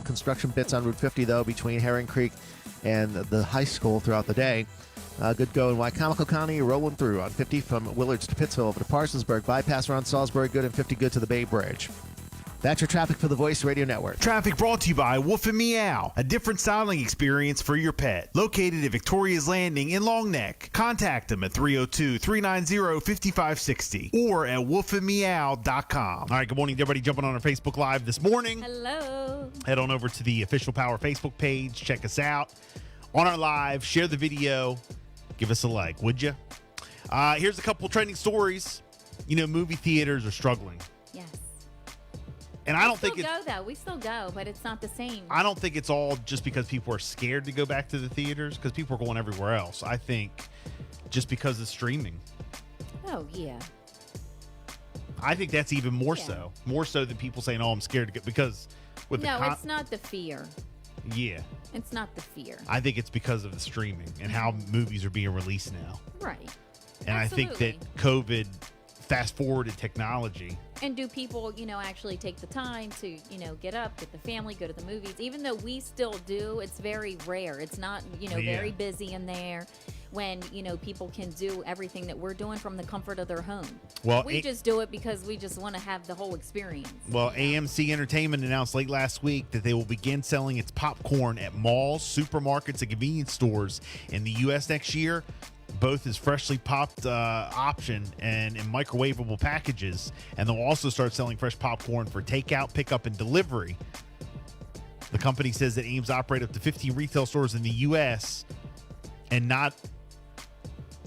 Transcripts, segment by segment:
Construction bits on Route 50, though, between Herring Creek and the high school throughout the day. Good go in Wycomico County, rolling through on 50 from Willards to Pittsville over to Parsonsburg. Bypass around Salisbury, good, and 50 good to the Bay Bridge. That's your traffic for the Voice Radio Network. Traffic brought to you by Woof and Meow, a different styling experience for your pet. Located at Victoria's Landing in Long Neck. Contact them at 302-390-5560 or at woofandmeow.com. All right, good morning to everybody jumping on our Facebook Live this morning. Hello. Head on over to the Official Power Facebook page. Check us out on our live. Share the video. Give us a like, would you? Here's a couple trending stories. You know, movie theaters are struggling. Yes. And I don't think we still go, but it's not the same. I don't think it's all just because people are scared to go back to the theaters, because people are going everywhere else. I think just because of streaming. Oh, yeah. I think that's even more so than people saying, "Oh, I'm scared to go," because with it's not the fear. Yeah, it's not the fear. I think it's because of the streaming and how movies are being released now. Right. And absolutely. I think that COVID fast forwarded technology. And do people, actually take the time to, get up, get the family, go to the movies? Even though we still do, it's very rare. It's not, very busy in there when, people can do everything that we're doing from the comfort of their home. Well, we just do it because we just want to have the whole experience. Well, AMC Entertainment announced late last week that they will begin selling its popcorn at malls, supermarkets, and convenience stores in the U.S. next year. Both as freshly popped option and in microwavable packages. And they'll also start selling fresh popcorn for takeout, pickup, and delivery. The company says it aims to operate up to 15 retail stores in the U.S. and not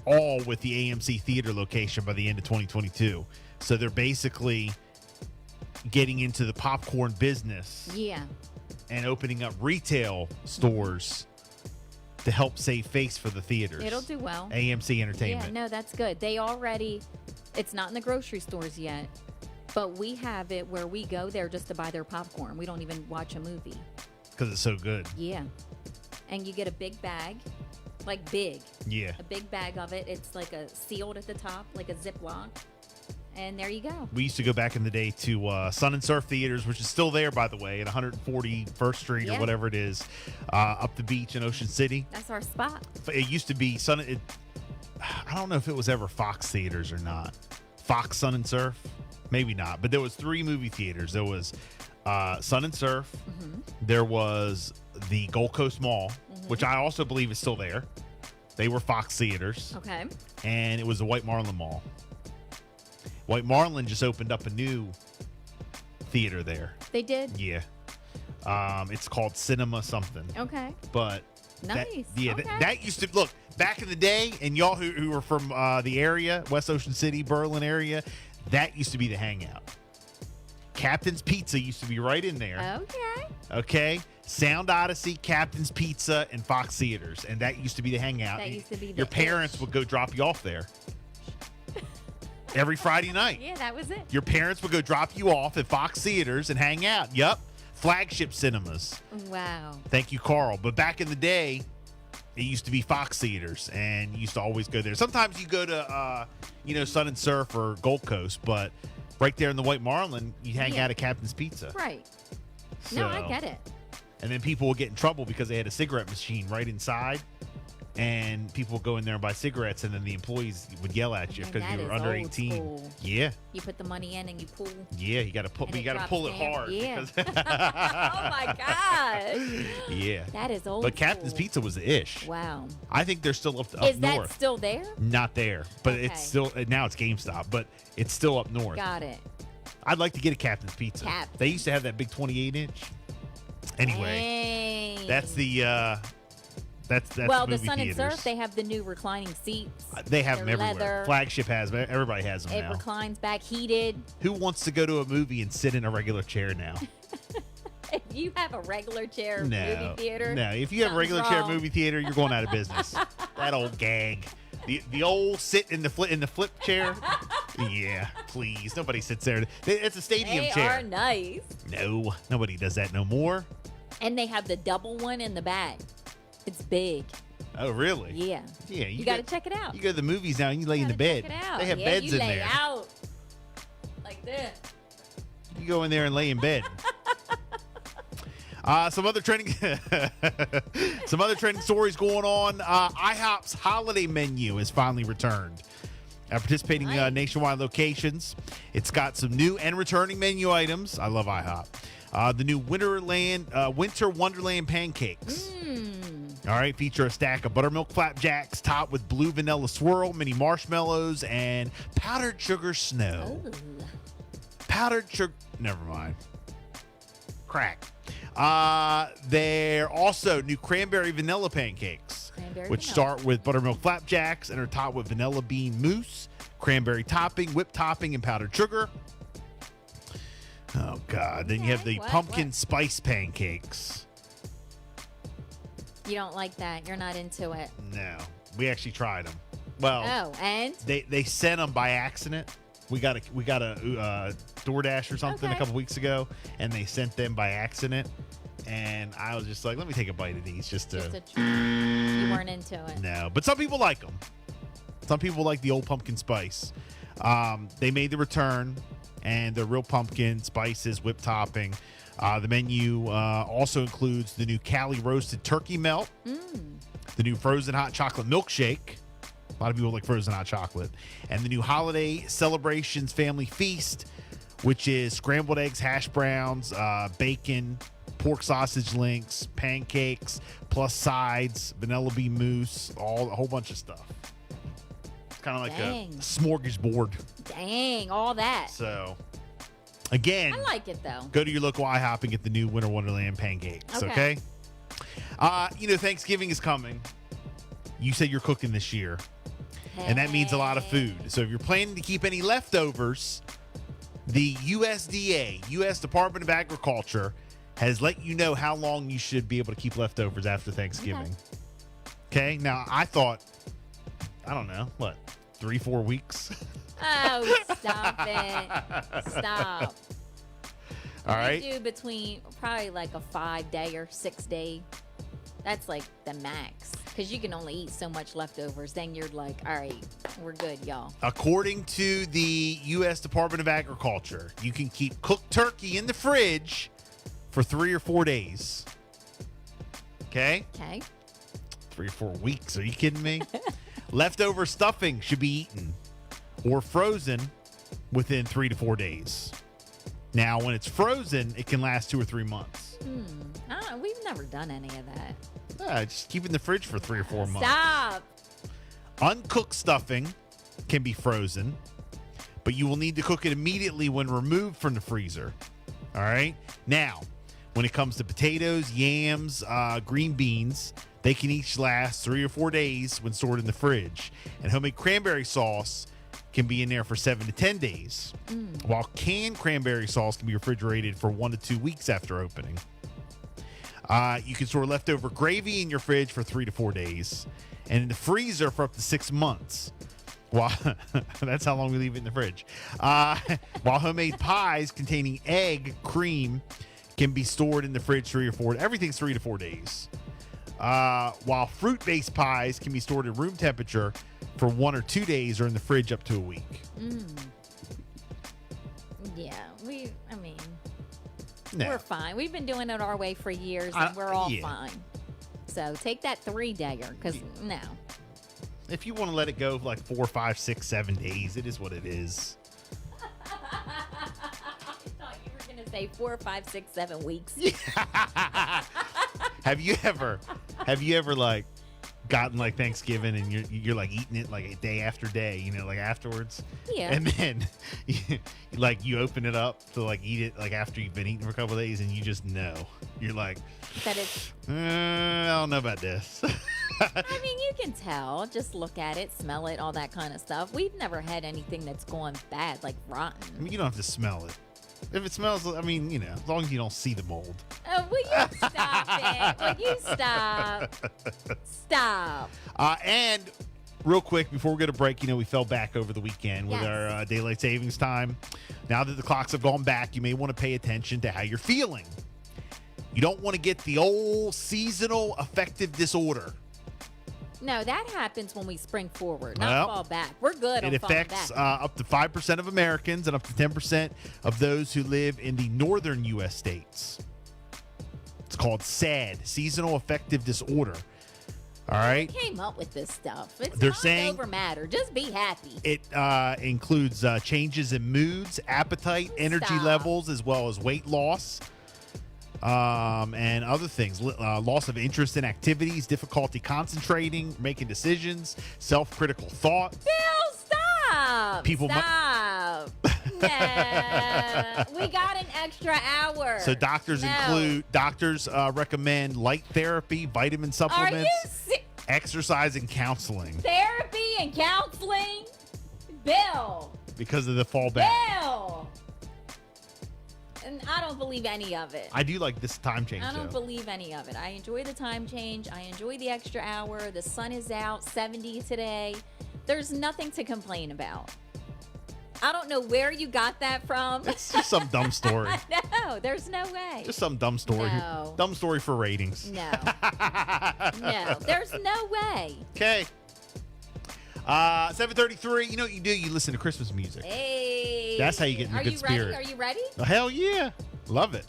all with the AMC theater location by the end of 2022. So they're basically getting into the popcorn business. Yeah. And opening up retail stores to help save face for the theaters. It'll do well. AMC Entertainment. Yeah, no, that's good. It's not in the grocery stores yet, but we have it where we go there just to buy their popcorn. We don't even watch a movie. Because it's so good. Yeah. And you get a big bag, like big. Yeah. A big bag of it. It's like sealed at the top, like a Ziploc. And there you go. We used to go back in the day to Sun and Surf Theaters, which is still there, by the way, at 141st Street or whatever it is, up the beach in Ocean City. That's our spot. It used to be I don't know if it was ever Fox Theaters or not. Fox Sun and Surf? Maybe not. But there was 3 movie theaters. There was Sun and Surf. Mm-hmm. There was the Gold Coast Mall, which I also believe is still there. They were Fox Theaters. Okay. And it was the White Marlin Mall. White Marlin just opened up a new theater there. They did? Yeah. It's called Cinema something. Okay. But nice. That used to, look, back in the day, and y'all who were from the area, West Ocean City, Berlin area, that used to be the hangout. Captain's Pizza used to be right in there. Okay. Sound Odyssey, Captain's Pizza, and Fox Theaters. And that used to be the hangout. That used to be your parents would go drop you off there. Every Friday night. Yeah, that was it. Your parents would go drop you off at Fox Theaters and hang out. Yep. Flagship cinemas. Wow. Thank you, Carl. But back in the day, it used to be Fox Theaters, and you used to always go there. Sometimes you go to, Sun and Surf or Gold Coast, but right there in the White Marlin, you hang out at Captain's Pizza. Right. So, no, I get it. And then people would get in trouble because they had a cigarette machine right inside. And people would go in there and buy cigarettes, and then the employees would yell at you because you were under 18. School. Yeah. You put the money in and you pull. Yeah, you got to pull it hard. Yeah. Oh my gosh. Yeah. That is old. But Captain's Pizza was the ish. Wow. I think they're still up north. Is north. that still there? Not there, but it's still now it's GameStop, but it's still up north. Got it. I'd like to get a Captain's Pizza. They used to have that big 28-inch. Anyway, that's the. That's well, the movie Sun theaters. and Surf, they have the new reclining seats. They have them everywhere. Leather. Flagship has them. Everybody has them now. It reclines back, heated. Who wants to go to a movie and sit in a regular chair now? If you have a regular chair movie theater. No, if you have a regular chair movie theater, you're going out of business. That old gag. The old sit in the flip chair. Yeah, please. Nobody sits there. It's a stadium chair. They are nice. No, nobody does that no more. And they have the double one in the back. It's big. Oh, really? Yeah. Yeah. You got to check it out. You go to the movies now and you lay in the bed. Check it out. They have beds in there. You lay out like this. You go in there and lay in bed. Some other trending stories going on. IHOP's holiday menu is finally returned. At participating nationwide locations, it's got some new and returning menu items. I love IHOP. The new Winter Wonderland pancakes. All right, feature a stack of buttermilk flapjacks topped with blue vanilla swirl, mini marshmallows, and powdered sugar snow. Ooh. Powdered sugar. Never mind. Crack. They're also new cranberry vanilla pancakes, which start with buttermilk flapjacks and are topped with vanilla bean mousse, cranberry topping, whipped topping, and powdered sugar. Oh, God. Then you have the pumpkin spice pancakes. You don't like that. You're not into it. No. We actually tried them. Well, and? They sent them by accident. We got a DoorDash or something a couple weeks ago, and they sent them by accident. And I was just like, let me take a bite of these just to you weren't into it. No, but some people like them. Some people like the old pumpkin spice. They made the return, and the real pumpkin spices, whipped topping. The menu also includes the new Cali roasted turkey melt, the new frozen hot chocolate milkshake. A lot of people like frozen hot chocolate. And the new holiday celebrations family feast, which is scrambled eggs, hash browns, bacon, pork sausage links, pancakes, plus sides, vanilla bean mousse, a whole bunch of stuff. It's kind of like a smorgasbord. Dang, all that. So, again, I like it though. Go to your local IHOP and get the new Winter Wonderland pancakes, okay? Thanksgiving is coming. You said you're cooking this year. And that means a lot of food. So if you're planning to keep any leftovers, the USDA, U.S. Department of Agriculture, has let you know how long you should be able to keep leftovers after Thanksgiving. Okay? Now, I thought, I don't know, 3-4 weeks? Oh, stop it. Stop. All right. We do between probably like a 5-day or 6-day. That's like the max. Because you can only eat so much leftovers. Then you're like, all right, we're good, y'all. According to the U.S. Department of Agriculture, you can keep cooked turkey in the fridge for 3 or 4 days. Okay? 3 or 4 weeks. Are you kidding me? Leftover stuffing should be eaten or frozen within 3 to 4 days. Now, when it's frozen, it can last 2 or 3 months. We've never done any of that. Just keep it in the fridge for 3 or 4 months. Stop. Uncooked stuffing can be frozen, but you will need to cook it immediately when removed from the freezer. All right? Now, when it comes to potatoes, yams, green beans, they can each last 3 or 4 days when stored in the fridge. And homemade cranberry sauce can be in there for 7 to 10 days, while canned cranberry sauce can be refrigerated for 1 to 2 weeks after opening. You can store leftover gravy in your fridge for 3 to 4 days, and in the freezer for up to 6 months. Well, that's how long we leave it in the fridge. While homemade pies containing egg, cream can be stored in the fridge 3 or 4. Everything's 3 to 4 days. While fruit-based pies can be stored at room temperature for 1 or 2 days, or in the fridge up to a week. Yeah, we're fine. We've been doing it our way for years, and we're all fine. So take that 3-dayer, because no. If you want to let it go for like 4, 5, 6, 7 days, it is what it is. I thought you were going to say 4, 5, 6, 7 weeks. Have you ever like gotten like Thanksgiving and you're like eating it like a day after day, like afterwards? Yeah. And then you open it up to like eat it like after you've been eating for a couple of days, and you just know. You're like, that is. I don't know about this. I mean, you can tell. Just look at it, smell it, all that kind of stuff. We've never had anything that's gone bad, like rotten. I mean, you don't have to smell it. If it smells, as long as you don't see the mold. Oh, will you stop it? Will you stop? Stop. And real quick, before we go to break, we fell back over the weekend with our daylight savings time. Now that the clocks have gone back, you may want to pay attention to how you're feeling. You don't want to get the old seasonal affective disorder. No, that happens when we spring forward, not fall back. We're good on falling back. It affects up to 5% of Americans and up to 10% of those who live in the northern U.S. states. called SAD, seasonal affective disorder. All right. Who came up with this stuff? It's They're not saying over matter. Just be happy. It includes changes in moods, appetite, energy Stop. levels, as well as weight loss, and other things. Loss of interest in activities, difficulty concentrating, making decisions, self-critical thought. Bill, stop. People stop. Nah. We got an extra hour. So doctors recommend light therapy, vitamin Are supplements, you exercise, and counseling therapy and counseling? Bill. because of the fallback. Bill. And I don't believe any of it. I do like this time change. I don't though. believe any of it. I enjoy the time change. I enjoy the extra hour. The sun is out, 70 today. There's nothing to complain about. I don't know where you got that from. It's just some dumb story. No, there's no way. Just some dumb story. No. Dumb story for ratings. No. No, there's no way. Okay. 7:33. You know what you do? You listen to Christmas music. Hey. That's how you get in the good spirit. Are you ready? Oh, hell yeah. Love it.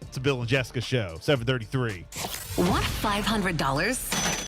It's a Bill and Jessica show. 7:33. Want $500?